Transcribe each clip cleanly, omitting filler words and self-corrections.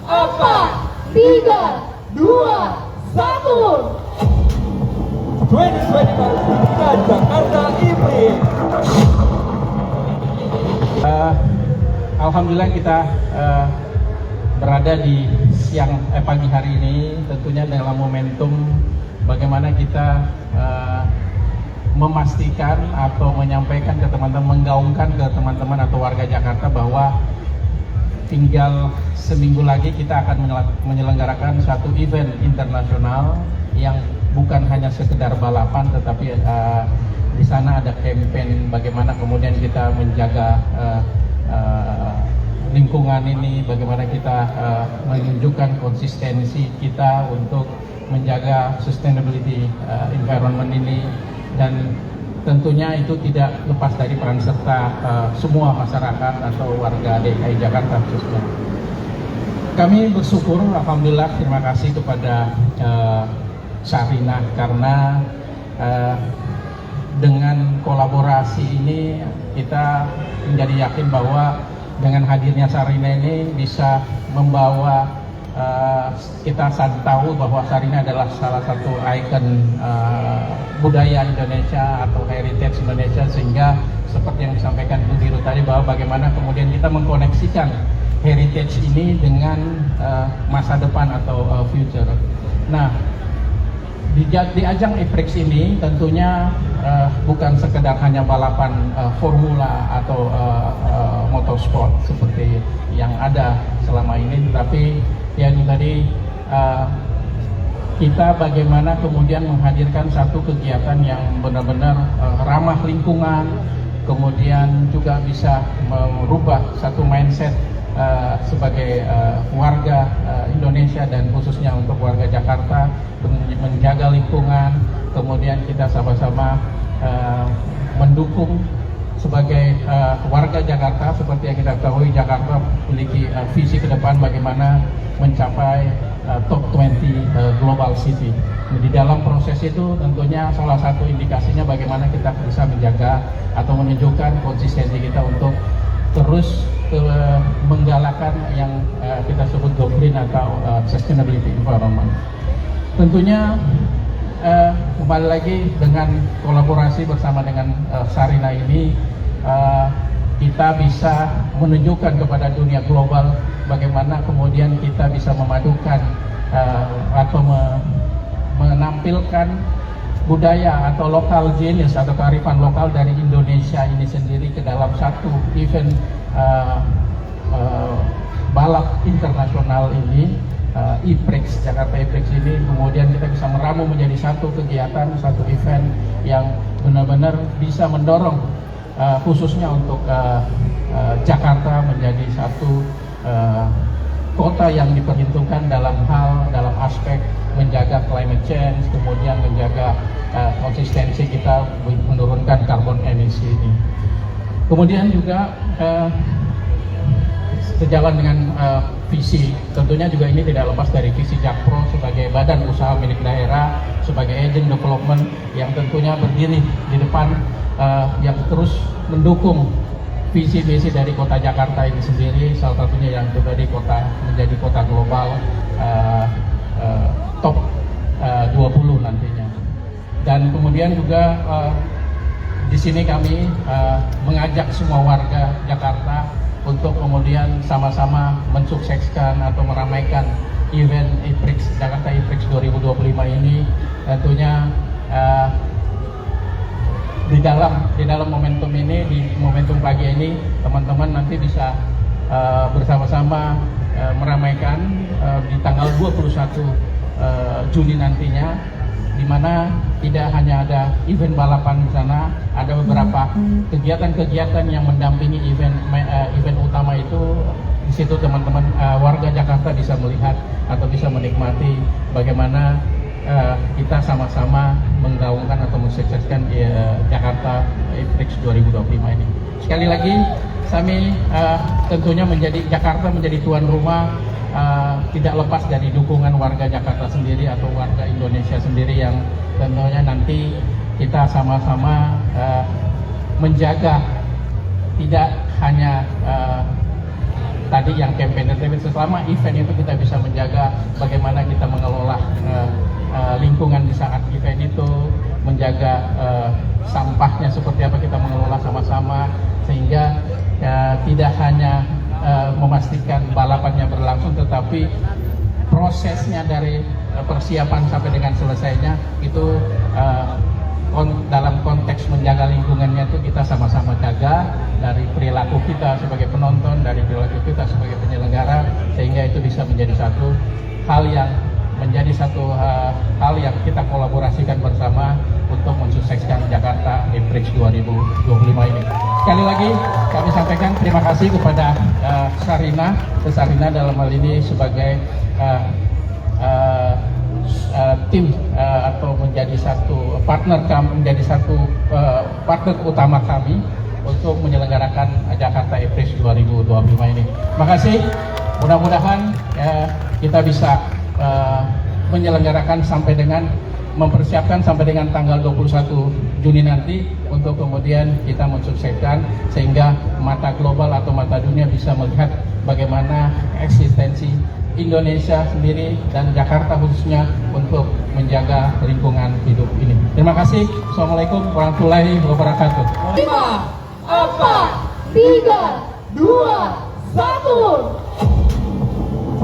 4, 3, 2, 1. 2025 Jakarta IPRIX. Alhamdulillah kita berada di pagi hari ini tentunya dalam momentum bagaimana kita memastikan atau menyampaikan ke teman-teman, menggaungkan ke teman-teman atau warga Jakarta bahwa tinggal seminggu lagi kita akan menyelenggarakan suatu event internasional yang bukan hanya sekedar balapan, tetapi di sana ada campaign bagaimana kemudian kita menjaga lingkungan ini, bagaimana kita menunjukkan konsistensi kita untuk menjaga sustainability environment ini, dan tentunya itu tidak lepas dari peran serta semua masyarakat atau warga DKI Jakarta khususnya. Kami bersyukur, alhamdulillah, terima kasih kepada Sarinah karena dengan kolaborasi ini kita menjadi yakin bahwa dengan hadirnya Sarinah ini bisa membawa kita tahu bahwa Sarinah adalah salah satu ikon budaya Indonesia atau heritage Indonesia, sehingga seperti yang disampaikan Bu Diru tadi bahwa bagaimana kemudian kita mengkoneksikan heritage ini dengan masa depan atau future. Nah, di ajang IPRIX ini tentunya bukan sekedar hanya balapan formula atau motorsport seperti yang ada selama ini, tetapi yang tadi kita bagaimana kemudian menghadirkan satu kegiatan yang benar-benar ramah lingkungan, kemudian juga bisa merubah satu mindset sebagai warga Indonesia dan khususnya untuk warga Jakarta, menjaga lingkungan, kemudian kita sama-sama mendukung sebagai warga Jakarta. Seperti yang kita ketahui, Jakarta memiliki visi ke depan bagaimana mencapai top 20 global city. Di dalam proses itu tentunya salah satu indikasinya bagaimana kita bisa menjaga atau menunjukkan konsistensi kita untuk terus menggalakkan yang kita sebut go green atau sustainability environment. Tentunya kembali lagi dengan kolaborasi bersama dengan Sarinah ini kita bisa menunjukkan kepada dunia global bagaimana kemudian kita bisa memadukan atau menampilkan budaya atau lokal genius atau kearifan lokal dari Indonesia ini sendiri ke dalam satu event balap internasional ini, IPRIX, Jakarta IPRIX ini. Kemudian kita bisa meramu menjadi satu kegiatan, satu event yang benar-benar bisa mendorong khususnya untuk Jakarta menjadi satu kota yang diperhitungkan dalam aspek menjaga climate change, kemudian menjaga konsistensi kita menurunkan karbon emisi ini. Kemudian juga sejalan dengan visi, tentunya juga ini tidak lepas dari visi Jakpro sebagai badan usaha milik daerah, sebagai agent development yang tentunya berdiri di depan yang terus mendukung visi-visi dari kota Jakarta ini sendiri, salah satunya yang tadi menjadi kota global top 20 nantinya. Dan kemudian juga di sini kami mengajak semua warga Jakarta untuk kemudian sama-sama mensukseskan atau meramaikan event IPRIX, Jakarta IPRIX 2025 ini. Tentunya di dalam momentum ini, di momentum pagi ini, teman-teman nanti bisa bersama-sama meramaikan di tanggal 21 Juni nantinya, di mana tidak hanya ada event balapan di sana, ada beberapa kegiatan-kegiatan yang mendampingi event utama itu. Di situ teman-teman warga Jakarta bisa melihat atau bisa menikmati bagaimana kita sama-sama menggaungkan atau mensukseskan Jakarta IPRIX 2025 ini. Sekali lagi, kami tentunya Jakarta menjadi tuan rumah, tidak lepas dari dukungan warga Jakarta sendiri atau warga Indonesia sendiri, yang tentunya nanti kita sama-sama menjaga tidak hanya tadi yang campaign selama event itu kita bisa menjaga bagaimana kita mengelola lingkungan di saat event itu, menjaga sampahnya seperti apa kita mengelola sama-sama, sehingga tidak hanya memastikan balapannya berlangsung, tetapi prosesnya dari persiapan sampai dengan selesainya itu dalam konteks menjaga lingkungannya itu kita sama-sama jaga, dari perilaku kita sebagai penonton, dari perilaku kita sebagai penyelenggara, sehingga itu bisa menjadi satu hal yang kita kolaborasikan bersama untuk mensukseskan Jakarta E-Prix 2025 ini. Sekali lagi kami sampaikan terima kasih kepada Sarina dalam hal ini sebagai tim atau menjadi satu partner partner utama kami untuk menyelenggarakan Jakarta E-Prix 2025 ini. Terima kasih. Mudah-mudahan kita bisa menyelenggarakan mempersiapkan sampai dengan tanggal 21 Juni nanti, untuk kemudian kita mensukseskan sehingga mata global atau mata dunia bisa melihat bagaimana eksistensi Indonesia sendiri dan Jakarta khususnya untuk menjaga lingkungan hidup ini. Terima kasih. Assalamualaikum warahmatullahi wabarakatuh. 5, 4, 3, 2, 1.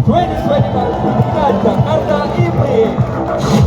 2025 Jakarta E-Prix.